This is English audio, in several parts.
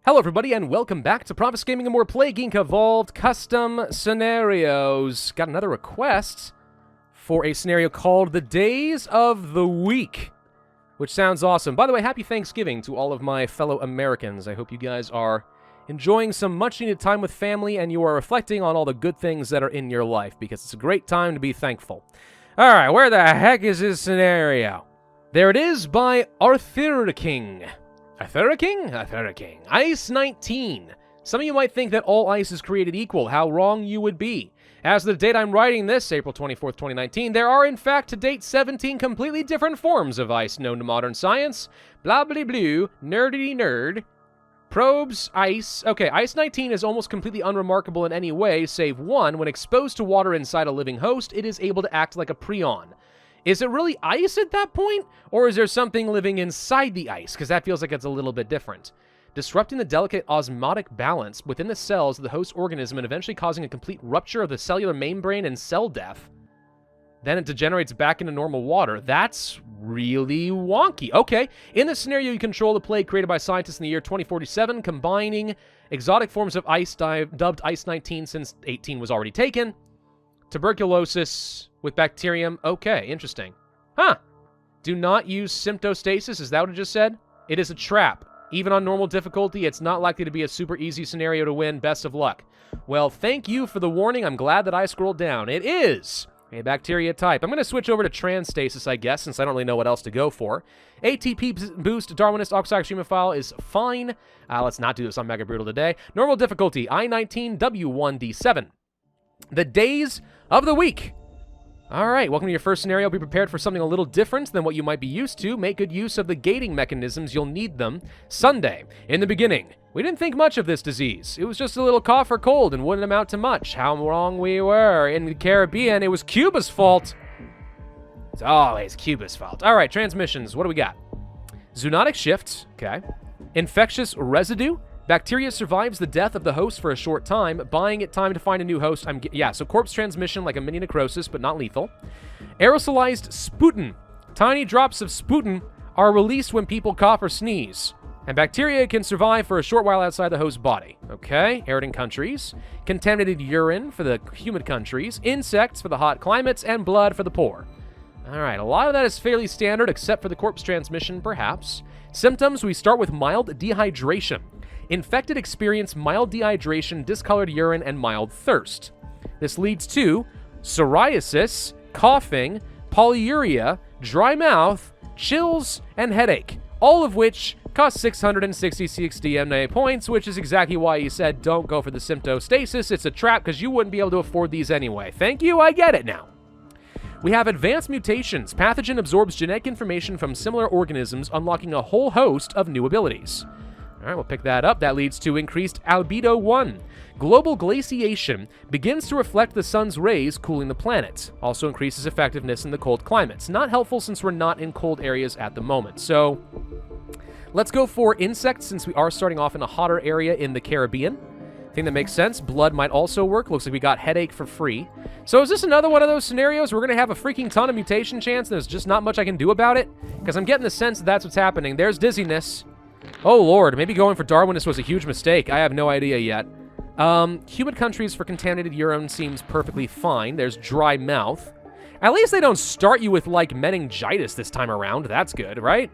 Hello everybody and welcome back to Pravus Gaming and More Plague Inc. Evolved Custom Scenarios. Got another request for a scenario called The Days of the Week, which sounds awesome. By the way, happy Thanksgiving to all of my fellow Americans. I hope you guys are enjoying some much needed time with family and you are reflecting on all the good things that are in your life, because it's a great time to be thankful. Alright, where the heck is this scenario? There it is by Arthur King. Arthur King? Ice 19. Some of you might think that all ice is created equal. How wrong you would be. As of the date I'm writing this, April 24th, 2019, there are in fact to date 17 completely different forms of ice known to modern science. Blah blah blue, nerdy nerd. Probes, ice. Okay, Ice 19 is almost completely unremarkable in any way, save one. When exposed to water inside a living host, it is able to act like a prion. Is it really ice at that point? Or is there something living inside the ice? Because that feels like it's a little bit different. Disrupting the delicate osmotic balance within the cells of the host organism and eventually causing a complete rupture of the cellular membrane and cell death. Then it degenerates back into normal water. That's really wonky. Okay, in this scenario, you control the plague created by scientists in the year 2047, combining exotic forms of ice dubbed Ice 19 since 18 was already taken. Tuberculosis with bacterium. Okay, interesting. Huh. Do not use symptostasis. Is that what it just said? It is a trap. Even on normal difficulty, it's not likely to be a super easy scenario to win. Best of luck. Well, thank you for the warning. I'm glad that I scrolled down. It is a bacteria type. I'm going to switch over to transstasis, I guess, since I don't really know what else to go for. ATP boost, Darwinist, oxide extremophile is fine. Let's not do this on Mega Brutal today. Normal difficulty, I-19, W1D7. The days of the week. All right, welcome to your first scenario. Be prepared for something a little different than what you might be used to. Make good use of the gating mechanisms. You'll need them. Sunday. In the beginning, we didn't think much of this disease. It was just a little cough or cold and wouldn't amount to much. How wrong we were. In the Caribbean, it was Cuba's fault. It's always Cuba's fault. All right, transmissions. What do we got? Zoonotic shift. Okay. Infectious residue. Bacteria survives the death of the host for a short time, buying it time to find a new host. So corpse transmission like a mini necrosis, but not lethal. Aerosolized sputin. Tiny drops of sputin are released when people cough or sneeze. And bacteria can survive for a short while outside the host's body. Okay, arid in countries. Contaminated urine for the humid countries. Insects for the hot climates, and blood for the poor. All right, a lot of that is fairly standard, except for the corpse transmission, perhaps. Symptoms, we start with mild dehydration. Infected experience mild dehydration, discolored urine, and mild thirst. This leads to psoriasis, coughing, polyuria, dry mouth, chills, and headache, all of which cost 666 DNA points, which is exactly why he said don't go for the symptostasis. It's a trap because you wouldn't be able to afford these anyway. Thank you, I get it now. We have advanced mutations. Pathogen absorbs genetic information from similar organisms, unlocking a whole host of new abilities. All right, we'll pick that up. That leads to increased albedo 1. Global glaciation begins to reflect the sun's rays, cooling the planet. Also increases effectiveness in the cold climates. Not helpful since we're not in cold areas at the moment. So let's go for insects since we are starting off in a hotter area in the Caribbean. I think that makes sense. Blood might also work. Looks like we got headache for free. So is this another one of those scenarios where we're going to have a freaking ton of mutation chance and there's just not much I can do about it? Because I'm getting the sense that that's what's happening. There's dizziness. Oh, Lord, maybe going for Darwinist was a huge mistake. I have no idea yet. Humid countries for contaminated urine seems perfectly fine. There's dry mouth. At least they don't start you with, like, meningitis this time around. That's good, right?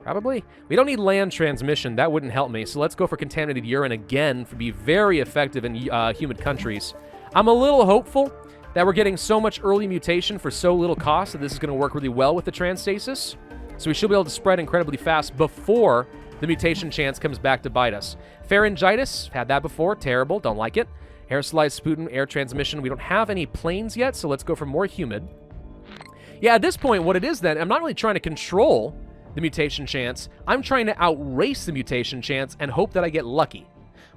Probably. We don't need land transmission. That wouldn't help me. So let's go for contaminated urine again to be very effective in humid countries. I'm a little hopeful that we're getting so much early mutation for so little cost that this is going to work really well with the transstasis. So we should be able to spread incredibly fast before the mutation chance comes back to bite us. Pharyngitis, had that before, terrible, don't like it. Aerosolized sputum, air transmission. We don't have any planes yet, so let's go for more humid. Yeah, at this point, what it is then, I'm not really trying to control the mutation chance. I'm trying to outrace the mutation chance and hope that I get lucky,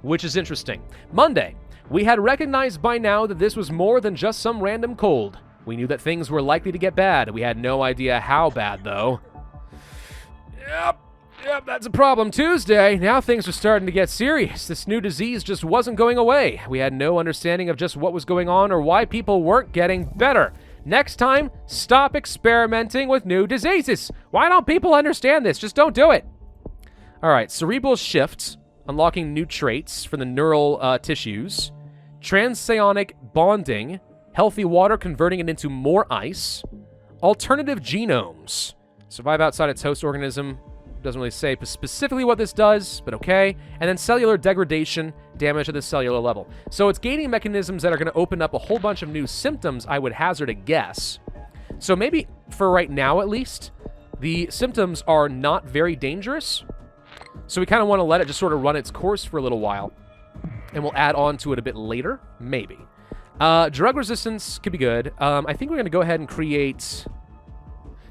which is interesting. Monday, we had recognized by now that this was more than just some random cold. We knew that things were likely to get bad. We had no idea how bad, though. Yep, that's a problem. Tuesday, now things are starting to get serious. This new disease just wasn't going away. We had no understanding of just what was going on or why people weren't getting better. Next time, stop experimenting with new diseases. Why don't people understand this? Just don't do it. All right, cerebral shift. unlocking new traits for the neural tissues, transionic bonding, healthy water converting it into more ice, alternative genomes, survive outside its host organism. Doesn't really say specifically what this does, but okay. And then cellular degradation, damage at the cellular level. So it's gaining mechanisms that are going to open up a whole bunch of new symptoms, I would hazard a guess. So maybe, for right now at least, the symptoms are not very dangerous. So we kind of want to let it just sort of run its course for a little while. And we'll add on to it a bit later, maybe. Drug resistance could be good. I think we're going to go ahead and create...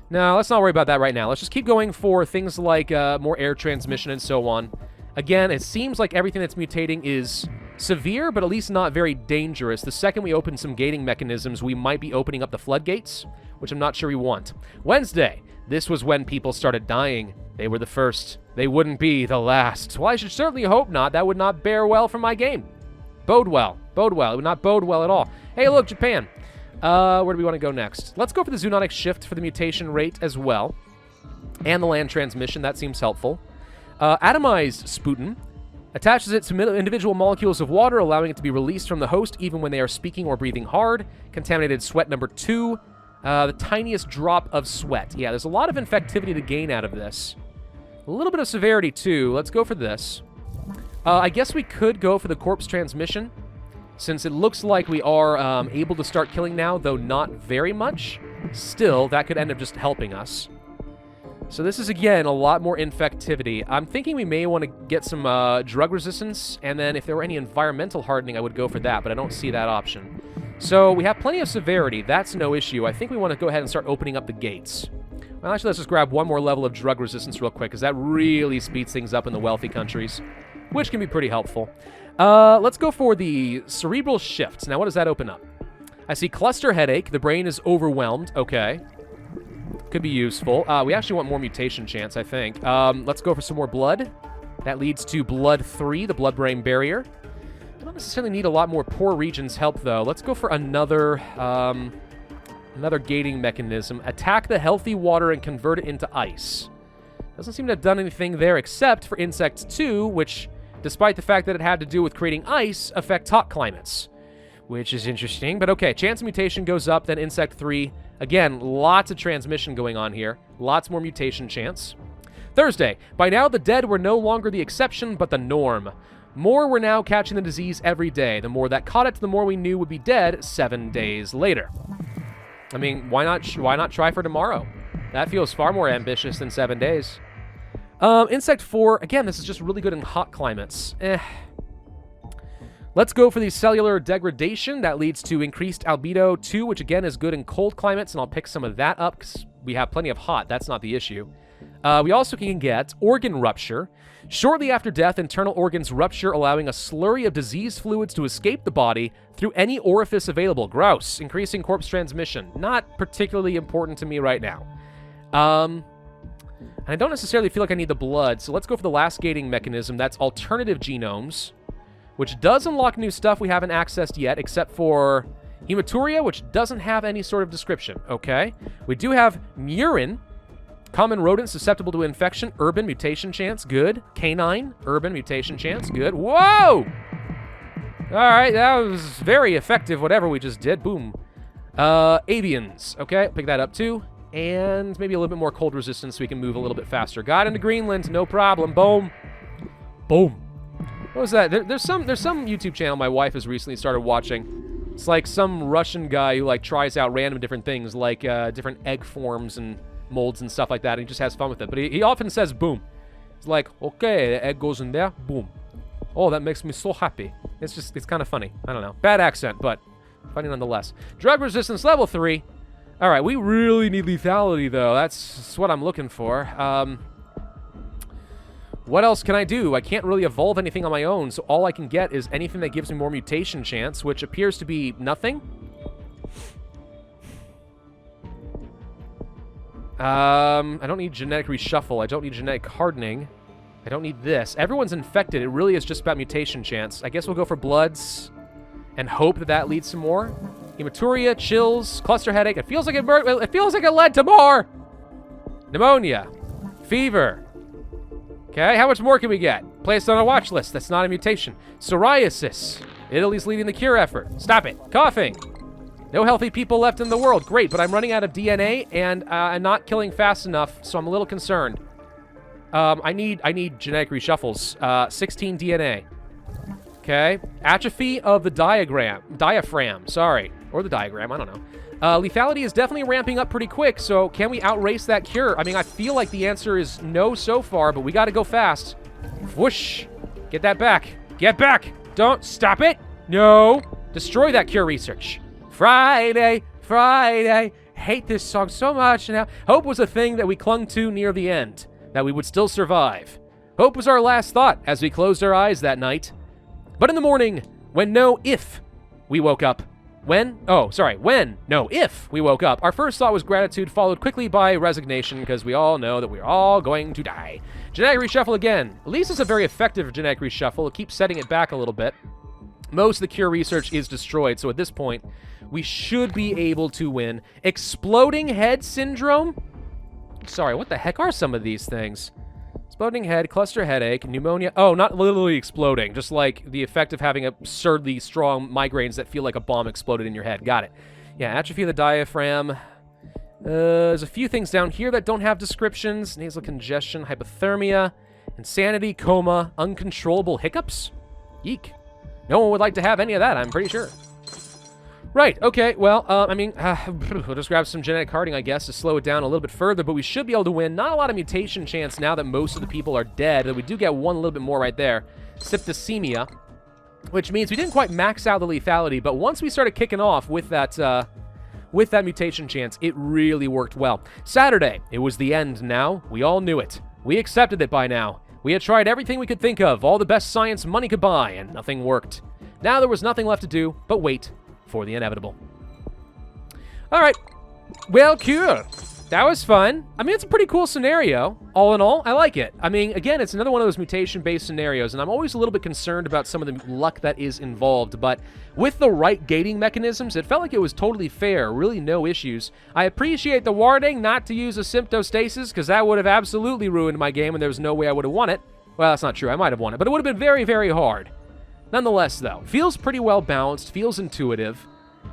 No, let's not worry about that right now. Let's just keep going for things like more air transmission and so on. Again, it seems like everything that's mutating is severe, but at least not very dangerous. The second we open some gating mechanisms, we might be opening up the floodgates, which I'm not sure we want. Wednesday. This was when people started dying. They were the first. They wouldn't be the last. Well, I should certainly hope not. That would not bear well for my game. Bode well. Bode well. It would not bode well at all. Hey, look, Japan. Where do we want to go next? Let's go for the zoonotic shift for the mutation rate as well. And the land transmission. That seems helpful. Atomized Sputin attaches it to individual molecules of water, allowing it to be released from the host even when they are speaking or breathing hard. Contaminated sweat number 2. The tiniest drop of sweat. Yeah, there's a lot of infectivity to gain out of this. A little bit of severity, too. Let's go for this. I guess we could go for the corpse transmission, since it looks like we are able to start killing now, though not very much. Still, that could end up just helping us. So this is, again, a lot more infectivity. I'm thinking we may want to get some drug resistance, and then if there were any environmental hardening, I would go for that, but I don't see that option. So we have plenty of severity. That's no issue. I think we want to go ahead and start opening up the gates. Well, actually, let's just grab one more level of drug resistance real quick, because that really speeds things up in the wealthy countries, which can be pretty helpful. Let's go for the cerebral shifts. Now, what does that open up? I see cluster headache. The brain is overwhelmed. Okay. Could be useful. We actually want more mutation chance, I think. Let's go for some more blood. That leads to blood 3, the blood-brain barrier. I don't necessarily need a lot more poor regions help, though. Let's go for another gating mechanism. Attack the healthy water and convert it into ice. Doesn't seem to have done anything there except for insect 2, which, despite the fact that it had to do with creating ice, affects hot climates, which is interesting. But okay, chance of mutation goes up, then insect 3. Again, lots of transmission going on here. Lots more mutation chance. Thursday. By now, the dead were no longer the exception, but the norm. More were now catching the disease every day. The more that caught it, the more we knew would be dead 7 days later. I mean, why not try for tomorrow? That feels far more ambitious than 7 days. Insect 4, again, this is just really good in hot climates. Let's go for the cellular degradation. That leads to increased albedo 2, which again is good in cold climates, and I'll pick some of that up because we have plenty of hot. That's not the issue. We also can get organ rupture. Shortly after death, internal organs rupture, allowing a slurry of disease fluids to escape the body through any orifice available. Gross. Increasing corpse transmission. Not particularly important to me right now. I don't necessarily feel like I need the blood, so let's go for the last gating mechanism. That's alternative genomes, which does unlock new stuff we haven't accessed yet, except for hematuria, which doesn't have any sort of description. Okay. We do have murin. Common rodent susceptible to infection. Urban mutation chance. Good. Canine. Urban mutation chance. Good. Whoa! Alright, that was very effective, whatever we just did. Boom. Avians. Okay, pick that up too. And maybe a little bit more cold resistance so we can move a little bit faster. Got into Greenland. No problem. Boom. Boom. What was that? There's some YouTube channel my wife has recently started watching. It's like some Russian guy who like tries out random different things, like different egg forms and molds and stuff like that, and he just has fun with it. But he often says boom. It's like, okay, the egg goes in there, boom. Oh, that makes me so happy. It's kind of funny. I don't know. Bad accent, but funny nonetheless. Drug resistance level 3. All right, we really need lethality, though. That's what I'm looking for. What else can I do? I can't really evolve anything on my own, so all I can get is anything that gives me more mutation chance, which appears to be nothing. I don't need genetic reshuffle. I don't need genetic hardening. I don't need this. Everyone's infected. It really is just about mutation chance. I guess we'll go for bloods and hope that that leads to more. Hematuria, chills, cluster headache. It feels like it led to more. Pneumonia, fever, Okay, how much more can we get? Placed on a watch list. That's not a mutation. Psoriasis. Italy's leading the cure effort. Stop it. Coughing. No healthy people left in the world. Great, but I'm running out of DNA, and I'm not killing fast enough, so I'm a little concerned. I need genetic reshuffles. 16 DNA. Okay. Atrophy of the diaphragm, sorry. Or the diagram, I don't know. Lethality is definitely ramping up pretty quick, so can we outrace that cure? I mean, I feel like the answer is no so far, but we gotta go fast. Whoosh. Get that back. Get back. Don't stop it. No. Destroy that cure research. Friday, Friday. Hate this song so much now. Hope was a thing that we clung to near the end, that we would still survive. Hope was our last thought as we closed our eyes that night. But in the morning, if we woke up, if we woke up, our first thought was gratitude, followed quickly by resignation, because we all know that we're all going to die. Genetic reshuffle again. At least it's a very effective genetic reshuffle. It keeps setting it back a little bit. Most of the cure research is destroyed, so at this point, we should be able to win. Exploding head syndrome? Sorry, what the heck are some of these things? Exploding head, cluster headache, pneumonia. Oh, not literally exploding, just like the effect of having absurdly strong migraines that feel like a bomb exploded in your head. Got it. Yeah, atrophy of the diaphragm. There's a few things down here that don't have descriptions. Nasal congestion, hypothermia, insanity, coma, uncontrollable hiccups. Yeek. No one would like to have any of that, I'm pretty sure. Right, okay, well, we'll just grab some genetic carding, I guess, to slow it down a little bit further, but we should be able to win. Not a lot of mutation chance now that most of the people are dead, but we do get one little bit more right there. Septicemia, which means we didn't quite max out the lethality, but once we started kicking off with that mutation chance, it really worked well. Saturday, it was the end now. We all knew it. We accepted it by now. We had tried everything we could think of, all the best science money could buy, and nothing worked. Now there was nothing left to do but wait for the inevitable. All right. Well, cool. That was fun. I mean, it's a pretty cool scenario. All in all, I like it. I mean, again, it's another one of those mutation-based scenarios, and I'm always a little bit concerned about some of the luck that is involved, but with the right gating mechanisms, it felt like it was totally fair, really no issues. I appreciate the warning not to use a symptostasis, because that would have absolutely ruined my game, and there was no way I would have won it. Well, that's not true. I might have won it, but it would have been very, very hard. Nonetheless, though, feels pretty well balanced, feels intuitive.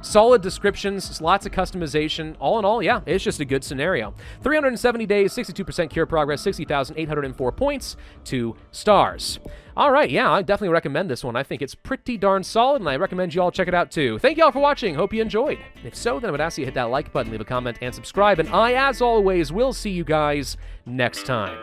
Solid descriptions, lots of customization. All in all, yeah, it's just a good scenario. 370 days, 62% cure progress, 60,804 points, 2 stars. All right, yeah, I definitely recommend this one. I think it's pretty darn solid, and I recommend you all check it out too. Thank you all for watching. Hope you enjoyed. If so, then I would ask you to hit that like button, leave a comment, and subscribe. And I, as always, will see you guys next time.